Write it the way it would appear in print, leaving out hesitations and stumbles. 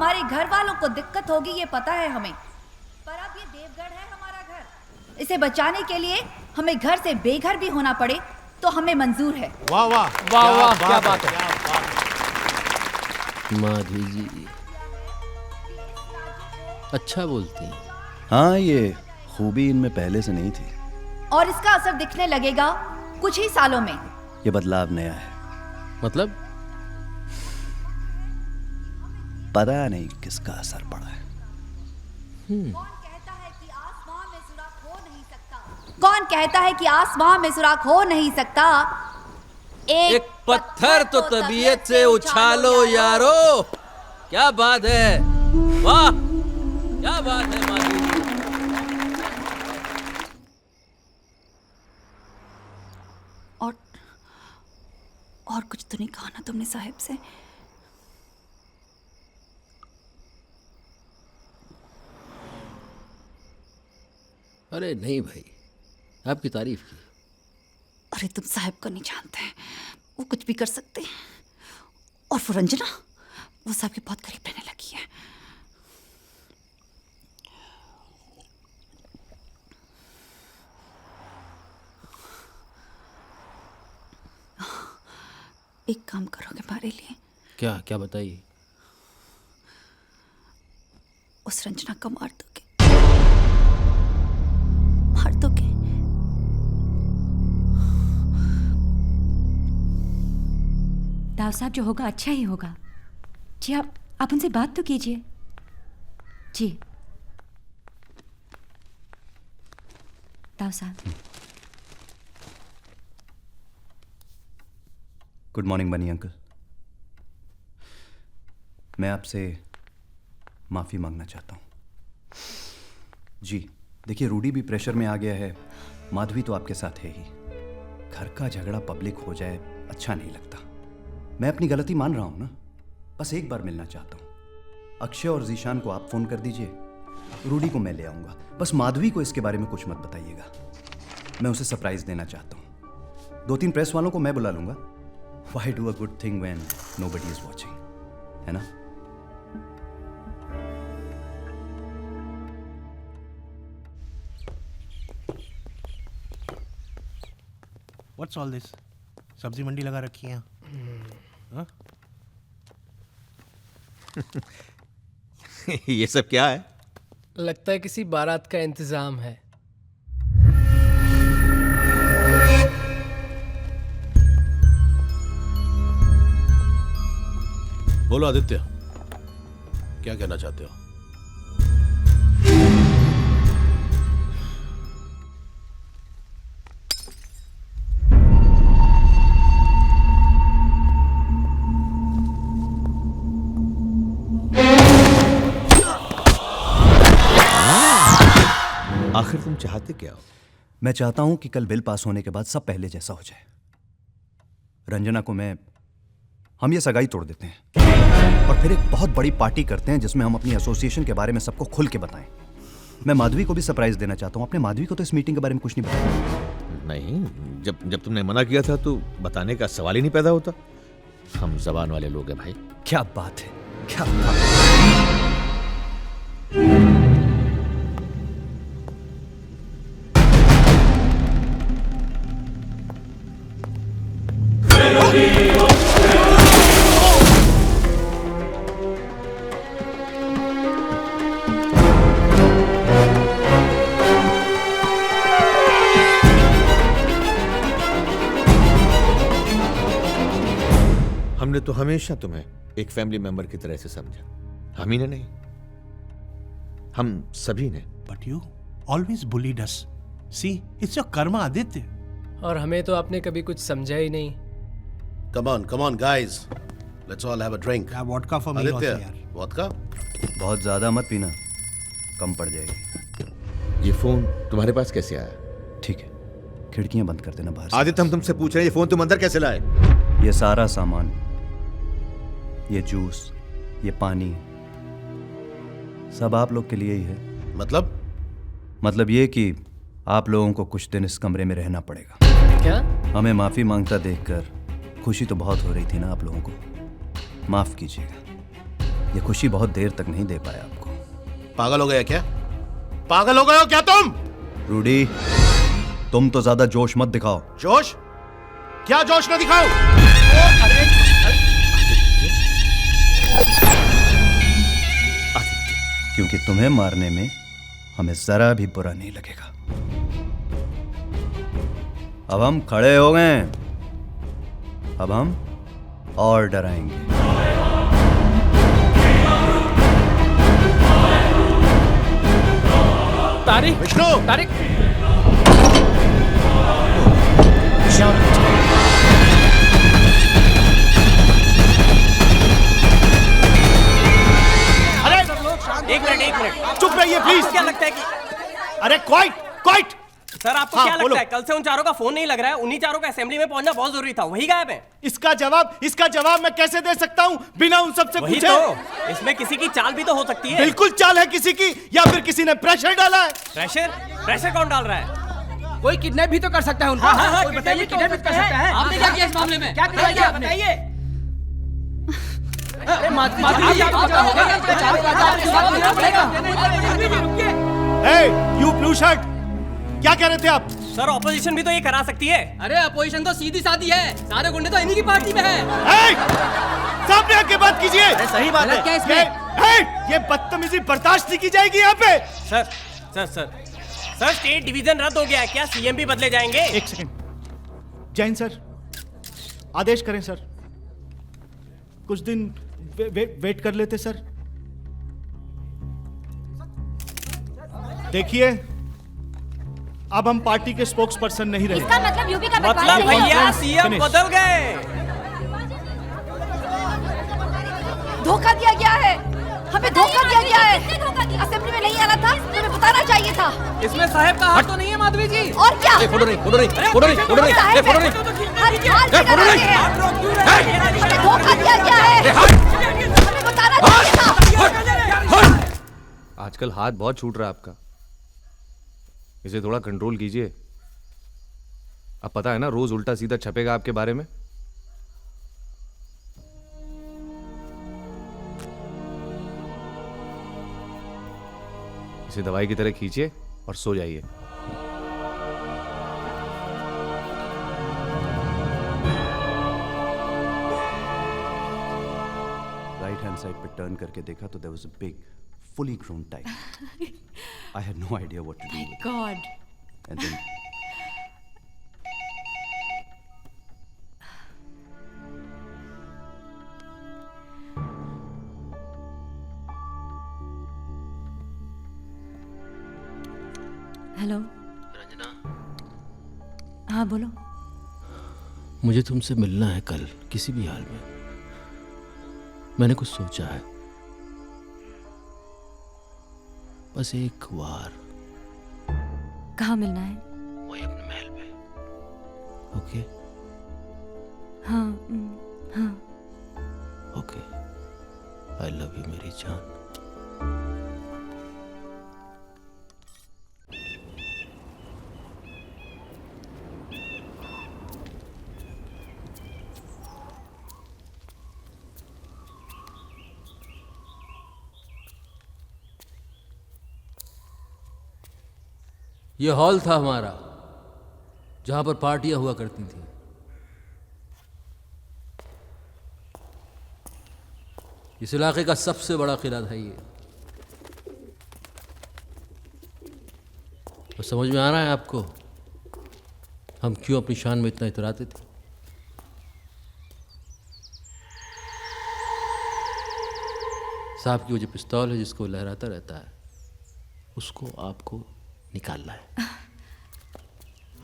हमारे घर वालों को दिक्कत होगी ये पता है हमें, पर अब ये देवगढ़ है हमारा घर। इसे बचाने के लिए हमें घर से बेघर भी होना पड़े तो हमें मंजूर है। वाह वाह वाह वाह, क्या बात है। माधवी जी अच्छा बोलती हैं। हाँ, ये खूबी इनमें पहले से नहीं थी। और इसका असर दिखने लगेगा कुछ ही सालों में। ये बदलाव नया है, मतलब पता नहीं किसका असर पड़ा है। कौन कहता है कि आसमां में सुराख हो नहीं सकता? कौन कहता है कि आसमां में सुराख हो नहीं सकता? एक पत्थर तो तबीयत से उछालो यारो। क्या बात है, वाह क्या बात है माधवी जी। और कुछ तो नहीं कहा ना तुमने साहिब से? अरे नहीं भाई, आपकी तारीफ की। अरे तुम साहिब को नहीं जानते हैं, वो कुछ भी कर सकते हैं। और वो रंजना, वो साहब के बहुत करीब रहने लगी है। एक काम करोगे हमारे लिए? क्या क्या बताइए। उस रंजना को मार दोगे? मार दोगे? दाऊ साहब जो होगा अच्छा ही होगा। जी आप उनसे बात तो कीजिए। जी दाऊ साहब। गुड मॉर्निंग बनी अंकल। मैं आपसे माफ़ी मांगना चाहता हूँ। जी देखिए, रूडी भी प्रेशर में आ गया है, माधवी तो आपके साथ है ही। घर का झगड़ा पब्लिक हो जाए अच्छा नहीं लगता। मैं अपनी गलती मान रहा हूँ ना, बस एक बार मिलना चाहता हूँ। अक्षय और जीशान को आप फ़ोन कर दीजिए, रूडी को मैं ले आऊँगा। बस माधवी को इसके बारे में कुछ मत बताइएगा। मैं उसे सरप्राइज़ देना चाहता हूँ। 2-3 प्रेस वालों को मैं बुला लूँगा। Why do a good thing when nobody is watching? है ना? What's all this? सब्जी मंडी लगा रखी है। हाँ? ये सब क्या है? लगता है किसी बारात का इंतजाम है। बोलो आदित्य, क्या कहना चाहते हो? आखिर तुम चाहते क्या हो? मैं चाहता हूं कि कल बिल पास होने के बाद सब पहले जैसा हो जाए। रंजना को हम ये सगाई तोड़ देते हैं और फिर एक बहुत बड़ी पार्टी करते हैं जिसमें हम अपनी एसोसिएशन के बारे में सबको खुल के बताएं। मैं माधवी को भी सरप्राइज देना चाहता हूं। आपने माधवी को तो इस मीटिंग के बारे में कुछ नहीं बताया। नहीं, जब तुमने मना किया था तो बताने का सवाल ही नहीं पैदा होता। हम जबान वाले लोग हैं भाई। क्या बात है, क्या बात है। हमने तो हमेशा तुम्हें एक फैमिली मेंबर की तरह से समझा। हम ही ने नहीं, हम सभी ने। But you always bullied us. See, it's your karma, Aditya. और हमें तो आपने कभी कुछ समझा ही नहीं। Come on, guys. Let's all have a drink. Yeah, vodka for me also, Aditya, यार। vodka? बहुत ज्यादा मत पीना, कम पड़ जाएगी। ये फोन तुम्हारे पास कैसे आया? ठीक है, खिड़कियां बंद कर देना बाहर से। आदित्य, हम तुमसे पूछ रहे हैं, ये फोन तुम अंदर कैसे लाए? ये सारा सामान, ये जूस, ये पानी, सब आप लोग के लिए ही है। मतलब ये कि आप लोगों को कुछ दिन इस कमरे में रहना पड़ेगा। क्या? हमें माफी मांगता देखकर खुशी तो बहुत हो रही थी ना आप लोगों को। माफ कीजिएगा। ये खुशी बहुत देर तक नहीं दे पाया आपको। पागल हो गया क्या? पागल हो गए हो क्या तुम? रूडी, तुम तो ज्यादा जोश मत दिखाओ। जोश? क्या जोश न दिखाओ? क्योंकि तुम्हें मारने में हमें जरा भी बुरा नहीं लगेगा। अब हम खड़े हो गए, अब हम और डराएंगे। तारिक, विष्णु! तारिक, एक मिनट चुप रहिए प्लीज। क्या लगता है कि अरे क्वाइट क्वाइट। सर आपको हाँ, क्या बोलो। लगता है कल से उन चारों का फोन नहीं लग रहा है? उन्हीं चारों का असेंबली में पहुंचना बहुत जरूरी था, वही गायब है। इसका जवाब मैं कैसे दे सकता हूँ बिना उन सबसे वही पूछे? तो, इसमें किसी की चाल भी तो हो सकती है। बिल्कुल चाल है किसी की, या फिर किसी ने प्रेशर डाला है। प्रेशर कौन डाल रहा है? कोई किडनैप भी तो कर सकता है उनको। हाँ, कोई बताइए, किडनैप भी कर सकता है। आपने क्या किया इस मामले में? क्या किया आपने? बताइए। अरे माधवी, यू ब्लू शर्ट, क्या कह रहे थे आप? सर ऑपोजिशन भी तो ये करा सकती है। अरे अपोजिशन तो सीधी सादी है, सारे गुंडे तो इन्हीं की पार्टी में है। सामने आके बात कीजिए। सही बात है। क्या इसमें? ये बदतमीजी बर्दाश्त नहीं की जाएगी यहाँ पे। सर स्टेट डिवीजन रद्द हो गया है, क्या सीएम भी बदले जाएंगे? एक सेकंड। जैन सर, आदेश करें सर। कुछ दिन वेट कर लेते सर। देखिए, अब हम पार्टी के स्पोक्स पर्सन नहीं रहे। इसका मतलब यूपी का बंटवारा मतलब नहीं भैया होगा। CM Finish. बदल गए। धोखा दिया गया है, हमें धोखा दिया गया है। असेंबली में नहीं आना था, तुम्हें बताना चाहिए था। इसमें साहब का हाथ तो नहीं है माधवी जी। और क्या? फोटो नहीं, फोटो नहीं, फोटो नहीं, फोटो नहीं, साहब फोटो है। नहीं। हर हाल में डराते हैं। हमें धोखा दिया गया है, हमें बताना चाहिए था। आजकल हाथ बहुत छूट रहा है आपका, इसे थोड़ा कंट्रोल कीजिए। अब पता है ना, रोज उल्टा सीधा छपेगा आपके बारे में। इसे दवाई की तरह खींचिए और सो जाइए। राइट हैंड साइड पे टर्न करके देखा तो there was a big fully grown tiger. I had no idea what to do with it. God. And then hello Ranjana, हाँ बोलो। मुझे तुमसे मिलना है कल किसी भी हाल में। मैंने कुछ सोचा है, बस एक बार। कहाँ मिलना है? वही अपने महल पे। ओके? हाँ हाँ। ओके, आई लव यू मेरी जान। ये हॉल था हमारा, जहां पर पार्टियां हुआ करती थी। इस इलाके का सबसे बड़ा किला था ये। तो समझ में आ रहा है आपको हम क्यों अपनी शान में इतना इतराते थे? साहब की वो जो पिस्तौल है जिसको लहराता रहता है, उसको आपको निकालना है।